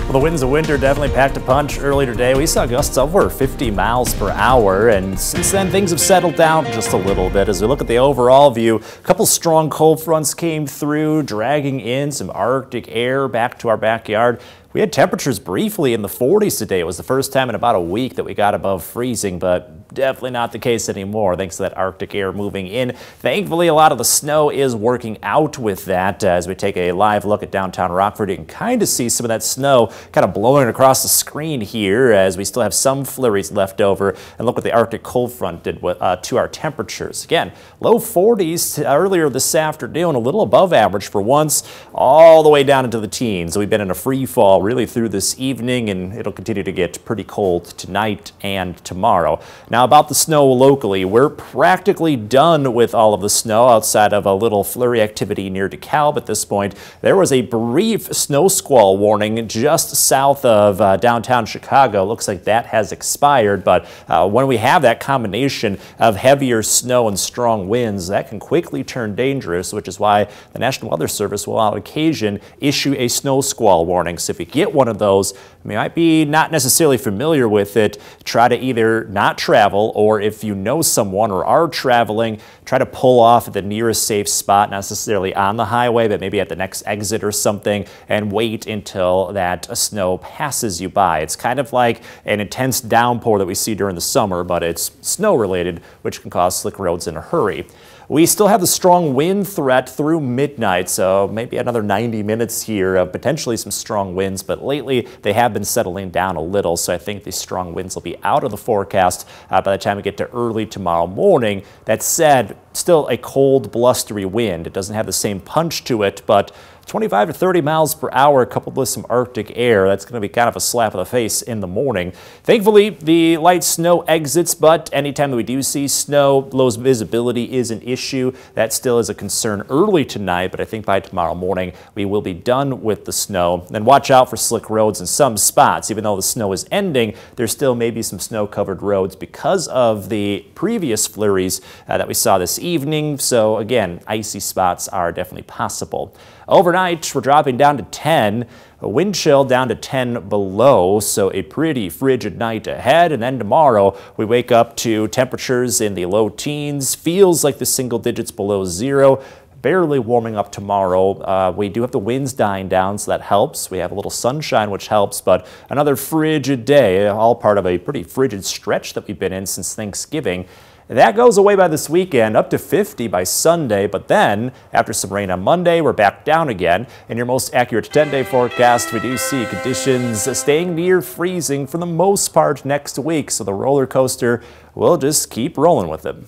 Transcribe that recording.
Well, the winds of winter definitely packed a punch earlier today. We saw gusts over 50 miles per hour, and since then things have settled down just a little bit. As we look at the overall view, a couple strong cold fronts came through, dragging in some Arctic air back to our backyard. We had temperatures briefly in the 40s today. It was the first time in about a week that we got above freezing, but definitely not the case anymore thanks to that Arctic air moving in. Thankfully, a lot of the snow is working out with that. As we take a live look at downtown Rockford, you can kind of see some of that snow kind of blowing across the screen here as we still have some flurries left over. And look what the Arctic cold front did to our temperatures. Again, low 40s earlier this afternoon, a little above average for once, all the way down into the teens. We've been in a free fall really through this evening, and it'll continue to get pretty cold tonight and tomorrow. Now about the snow locally, we're practically done with all of the snow outside of a little flurry activity near DeKalb at this point. There was a brief snow squall warning just south of downtown Chicago. Looks like that has expired, but when we have that combination of heavier snow and strong winds, that can quickly turn dangerous, which is why the National Weather Service will on occasion issue a snow squall warning. So if you get one of those, you might be not necessarily familiar with it, try to either not travel, or if you know someone or are traveling, try to pull off at the nearest safe spot, not necessarily on the highway, but maybe at the next exit or something, and wait until that snow passes you by. It's kind of like an intense downpour that we see during the summer, but it's snow related, which can cause slick roads in a hurry. We still have the strong wind threat through midnight, so maybe another 90 minutes here of potentially some strong winds, but lately they have been settling down a little, so I think these strong winds will be out of the forecast by the time we get to early tomorrow morning. That said, still a cold, blustery wind. It doesn't have the same punch to it, but 25 to 30 miles per hour coupled with some Arctic air. That's going to be kind of a slap in the face in the morning. Thankfully, the light snow exits, but anytime that we do see snow, low visibility is an issue. That still is a concern early tonight, but I think by tomorrow morning we will be done with the snow. Then watch out for slick roads in some spots. Even though the snow is ending, there still may be some snow-covered roads because of the previous flurries that we saw this evening. So again, icy spots are definitely possible. Overnight, we're dropping down to 10, a wind chill down to 10 below, so a pretty frigid night ahead. And then tomorrow, we wake up to temperatures in the low teens, feels like the single digits below zero. Barely warming up tomorrow. We do have the winds dying down, so that helps. We have a little sunshine, which helps, but another frigid day, all part of a pretty frigid stretch that we've been in since Thanksgiving. That goes away by this weekend, up to 50 by Sunday, but then after some rain on Monday, we're back down again. In your most accurate 10-day forecast, we do see conditions staying near freezing for the most part next week, so the roller coaster will just keep rolling with it.